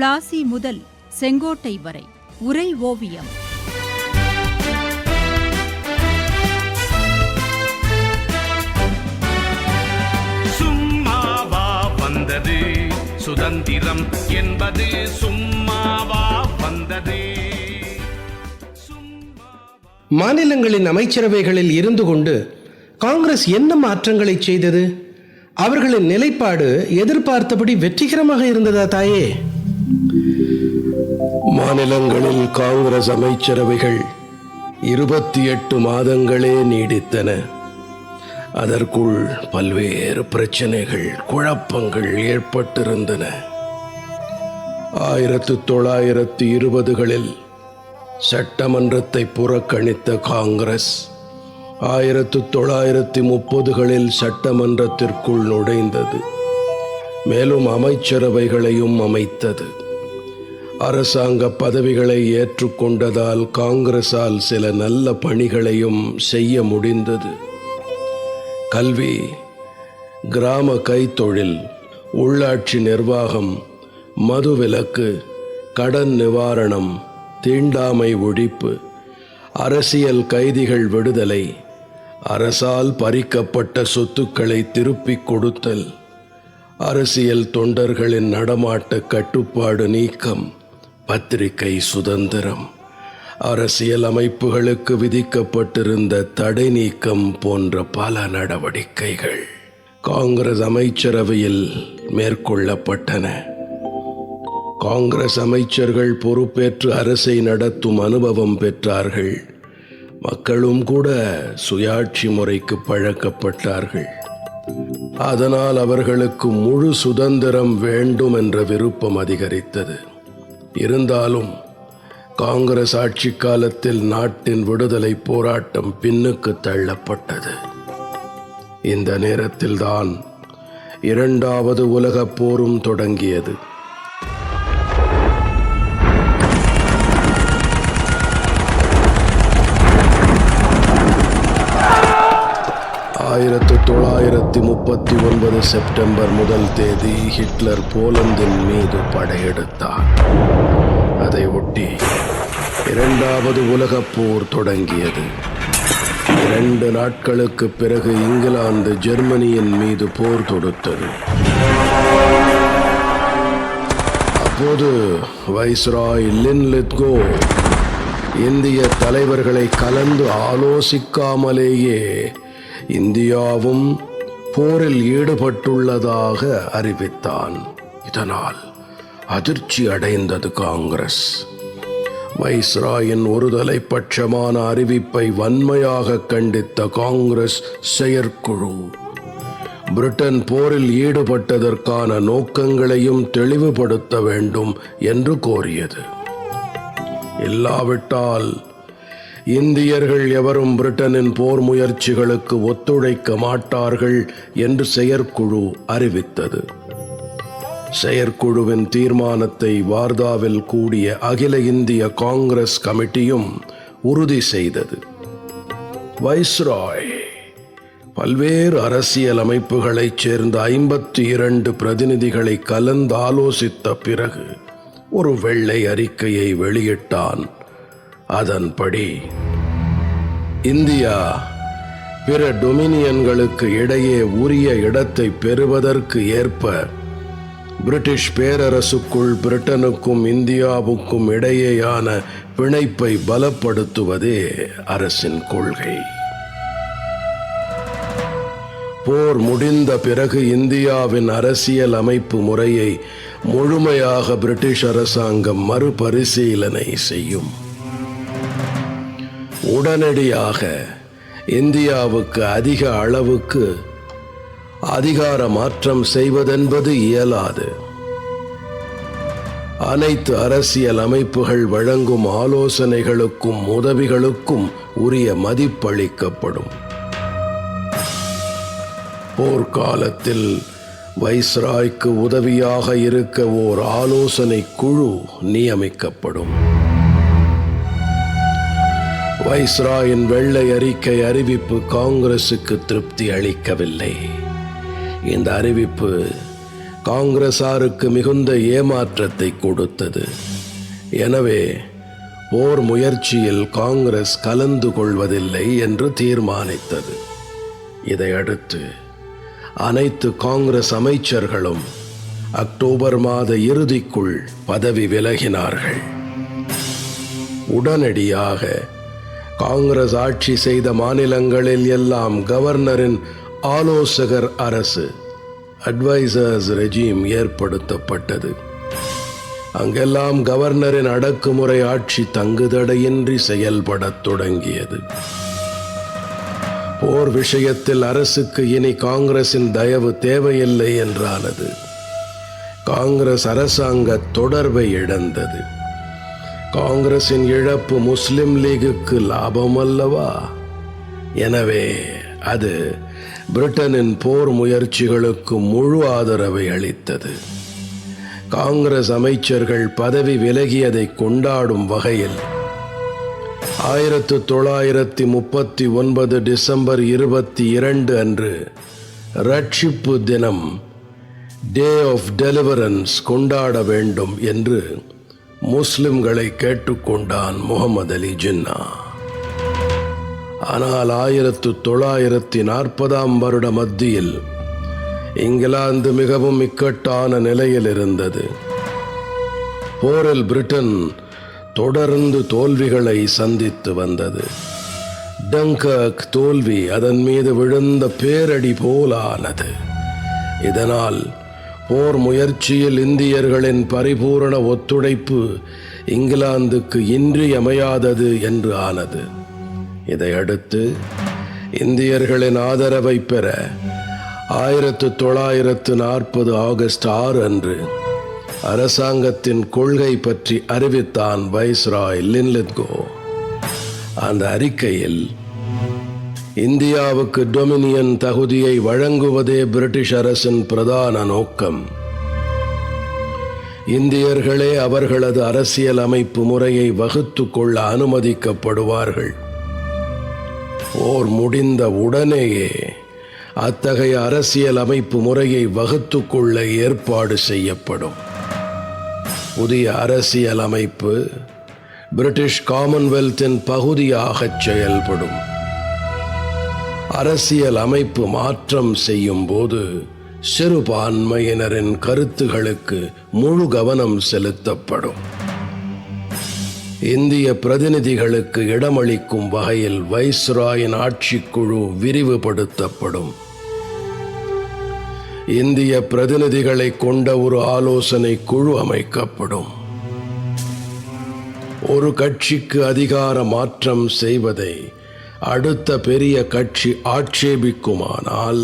பிளாசி முதல் செங்கோட்டை வரை உரை ஓவியம். சும்மாவா வந்தது சுதந்திரம் என்பது, சும்மாவா வந்தது. மாநிலங்களின் அமைச்சரவைகளில் இருந்து கொண்டு காங்கிரஸ் என்ன மாற்றங்களை செய்தது? அவர்களின் நிலைப்பாடு எதிர்பார்த்தபடி வெற்றிகரமாக இருந்ததா தாயே? மாநிலங்களில் காங்கிரஸ் அமைச்சரவைகள் 28 மாதங்களே நீடித்தன. அதற்குள் பல்வேறு பிரச்சனைகள், குழப்பங்கள் ஏற்பட்டிருந்தன. 1920களில் சட்டமன்றத்தை புறக்கணித்த காங்கிரஸ் 1930களில் சட்டமன்றத்திற்குள் நுழைந்தது. மேலும் அமைச்சரவைகளையும் அமைத்தது. அரசாங்க பதவிகளை ஏற்றுக்கொண்டதால் காங்கிரஸால் சில நல்ல பணிகளையும் செய்ய முடிந்தது. கல்வி, கிராம கைத்தொழில், உள்ளாட்சி நிர்வாகம், மதுவிலக்கு, கடன் நிவாரணம், தீண்டாமை ஒழிப்பு, அரசியல் கைதிகள் விடுதலை, அரசால் பறிக்கப்பட்ட சொத்துக்களை திருப்பிக் கொடுத்தல், அரசியல் தொண்டர்களின் நடமாட்ட கட்டுப்பாடு நீக்கம், பத்திரிகை சுதந்திரம், அரசியல் அமைப்புகளுக்கு விதிக்கப்பட்டிருந்த தடை நீக்கம் போன்ற பல நடவடிக்கைகள் காங்கிரஸ் அமைச்சரவையில் மேற்கொள்ளப்பட்டன. காங்கிரஸ் அமைச்சர்கள் பொறுப்பேற்று அரசை நடத்தும் அனுபவம் பெற்றார்கள். மக்களும் கூட சுயாட்சி முறைக்கு பழக்கப்பட்டார்கள். அதனால் அவர்களுக்கு முழு சுதந்திரம் வேண்டும் என்ற விருப்பம் அதிகரித்தது. இருந்தாலும் காங்கிரஸ் ஆட்சி காலத்தில் நாட்டின் விடுதலை போராட்டம் பின்னுக்கு தள்ளப்பட்டது. இந்த நேரத்தில்தான் இரண்டாவது உலகப் போரும் தொடங்கியது. 1939 செப்டம்பர் 1 ஹிட்லர் போலந்தின் மீது படையெடுத்தார். அதை ஒட்டி இரண்டாவது உலகப் போர் தொடங்கியது. 2 நாட்களுக்கு பிறகு இங்கிலாந்து ஜெர்மனியின் மீது போர் தொடுத்தது. அப்போது வைஸ்ராய் லின்லித்கோ இந்திய தலைவர்களை கலந்து ஆலோசிக்காமலேயே இந்தியாவும் போரில் ஈடுபட்டுள்ளதாக அறிவித்தான். இதனால் அதிர்ச்சி அடைந்தது காங்கிரஸ். வைஸ்ராயின் ஒருதலை பட்சமான அறிவிப்பை வன்மையாக கண்டித்த காங்கிரஸ் செயற்குழு பிரிட்டன் போரில் ஈடுபட்டதற்கான நோக்கங்களையும் தெளிவுபடுத்த வேண்டும் என்று கோரியது. இல்லாவிட்டால் இந்தியர்கள் எவரும் பிரிட்டனின் போர் முயற்சிகளுக்கு ஒத்துழைக்க மாட்டார்கள் என்று செயற்குழு அறிவித்தது. செயற்குழுவின் தீர்மானத்தை வார்தாவில் கூடிய அகில இந்திய காங்கிரஸ் கமிட்டியும் உறுதி செய்தது. வைஸ்ராய் பல்வேறு அரசியல் அமைப்புகளைச் சேர்ந்த 52 பிரதிநிதிகளை கலந்து ஆலோசித்த பிறகு ஒரு வெள்ளை அறிக்கையை வெளியிட்டான். அதன்படி இந்தியா பிற டொமினியன்களுக்கு இடையே உரிய இடத்தை பெறுவதற்கு ஏற்ப பிரிட்டிஷ் பேரரசுக்குள் பிரிட்டனுக்கும் இந்தியாவுக்கும் இடையேயான பிணைப்பை பலப்படுத்துவதே அரசின் கொள்கை. போர் முடிந்த பிறகு இந்தியாவின் அரசியல் அமைப்பு முறையை முழுமையாக பிரிட்டிஷ் அரசாங்கம் மறுபரிசீலனை செய்யும். உடனடியாக இந்தியாவுக்கு அதிக அளவுக்கு அதிகார மாற்றம் செய்வதென்பது இயலாது. அனைத்து அரசியல் அமைப்புகள் வழங்கும் ஆலோசனைகளுக்கும் உதவிகளுக்கும் உரிய மதிப்பளிக்கப்படும். போர்க்காலத்தில் வைஸ்ராய்க்கு உதவியாக இருக்க ஓர் ஆலோசனை குழு நியமிக்கப்படும். வைஸ்ராயின் வெள்ளை அறிக்கை அறிவிப்பு காங்கிரசுக்கு திருப்தி அளிக்கவில்லை. இந்த அறிவிப்பு காங்கிரசாருக்கு மிகுந்த ஏமாற்றத்தை கொடுத்தது. எனவே போர் முயற்சியில் காங்கிரஸ் கலந்து கொள்வதில்லை என்று தீர்மானித்தது. இதையடுத்து அனைத்து காங்கிரஸ் அமைச்சர்களும் அக்டோபர் மாத இறுதிக்குள் பதவி விலகினார்கள். உடனடியாக காங்கிரஸ் ஆட்சி செய்த மாநிலங்களில் எல்லாம் கவர்னரின் ஆலோசகர் அரசு, அட்வைசர்ஸ் ரெஜிம் ஏற்படுத்தப்பட்டது. அங்கெல்லாம் கவர்னரின் அடக்குமுறை ஆட்சி தங்குதடையின்றி செயல்படத் தொடங்கியது. போர் விஷயத்தில் அரசுக்கு இனி காங்கிரசின் தயவு தேவையில்லை என்றானது. காங்கிரஸ் அரசாங்க தொடர்பை இழந்தது. காங்கிரசின் இழப்பு முஸ்லிம் லீகுக்கு லாபம் அல்லவா? எனவே அது பிரிட்டனின் போர் முயற்சிகளுக்கு முழு ஆதரவை அளித்தது. காங்கிரஸ் அமைச்சர்கள் பதவி விலகியதை கொண்டாடும் வகையில் 1939 டிசம்பர் 22 அன்று ரட்சிப்பு தினம், டே ஆஃப் டெலிவரன்ஸ் கொண்டாட வேண்டும் என்று முஸ்லிம்களை கேட்டுக்கொண்டான் முகமது அலி ஜின்னா. ஆனால் 1940 வருட மத்தியில் இங்கிலாந்து மிகவும் இக்கட்டான நிலையில் இருந்தது. போரில் பிரிட்டன் தொடர்ந்து தோல்விகளை சந்தித்து வந்தது. டங்கர்க் தோல்வி அதன் மீது விழுந்த பேரடி போலானது. இதனால் போர் முயற்சியில் இந்தியர்களின் பரிபூரண ஒத்துழைப்பு இங்கிலாந்துக்கு இன்றியமையாதது என்று ஆனது. இதையடுத்து இந்தியர்களின் ஆதரவை பெற 1940 ஆகஸ்ட் 6 அன்று அரசாங்கத்தின் கொள்கை பற்றி அறிவித்தான் வைஸ்ராய் லின்லித்கோ. அந்த அறிக்கையில் இந்தியாவுக்கு டொமினியன் தகுதியை வழங்குவதே பிரிட்டிஷ் அரசின் பிரதான நோக்கம். இந்தியர்களே அவர்களது அரசியல் அமைப்பு முறையை வகுத்துக் கொள்ள அனுமதிக்கப்படுவார்கள். போர் முடிந்த உடனேயே அத்தகைய அரசியல் அமைப்பு முறையை வகுத்துக் கொள்ள ஏற்பாடு செய்யப்படும். புதிய அரசியல் அமைப்பு பிரிட்டிஷ் காமன்வெல்த்தின் பகுதியாக செயல்படும். அரசியல் அமைப்பு மாற்றம் செய்யும் போது சிறுபான்மையினரின் கருத்துகளுக்கு முழு கவனம் செலுத்தப்படும். இந்திய பிரதிநிதிகளுக்கு இடமளிக்கும் வகையில் வைஸ்ராயின் ஆட்சிக்குழு விரிவுபடுத்தப்படும். இந்திய பிரதிநிதிகளை கொண்ட ஒரு ஆலோசனை குழு அமைக்கப்படும். ஒரு கட்சிக்கு அதிகார மாற்றம் செய்வதை அடுத்த பெரிய கட்சி ஆட்சேபிக்குமானால்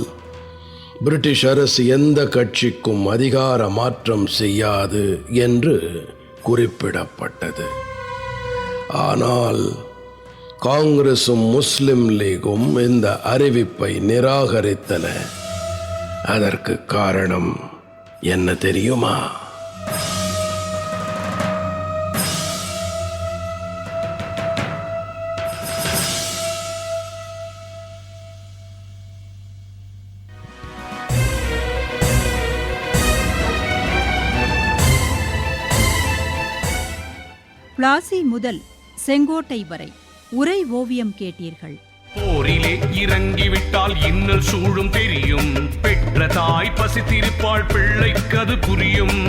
பிரிட்டிஷ் அரசு எந்த கட்சிக்கும் அதிகார மாற்றம் செய்யாது என்று குறிப்பிடப்பட்டது. ஆனால் காங்கிரசும் முஸ்லிம் லீகும் இந்த அறிவிப்பை நிராகரித்தன. அதற்கு காரணம் என்ன தெரியுமா? பிளாசி முதல் செங்கோட்டை வரை உரை ஓவியம் கேட்டீர்கள். போரிலே இறங்கிவிட்டால் இன்னல் சூழும் தெரியும். பெற்ற தாய் பசித்திருப்பாள், பிள்ளைக்கது புரியும்.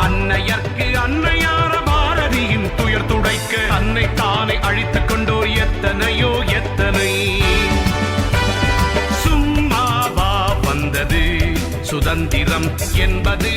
அன்னையர்க்கு அன்னையார பாரதியின் துயர் துடைக்க அன்னை தானை அழித்துக் கொண்டோர் எத்தனையோ எத்தனை. சும்மாவா வந்தது சுதந்திரம் என்பது?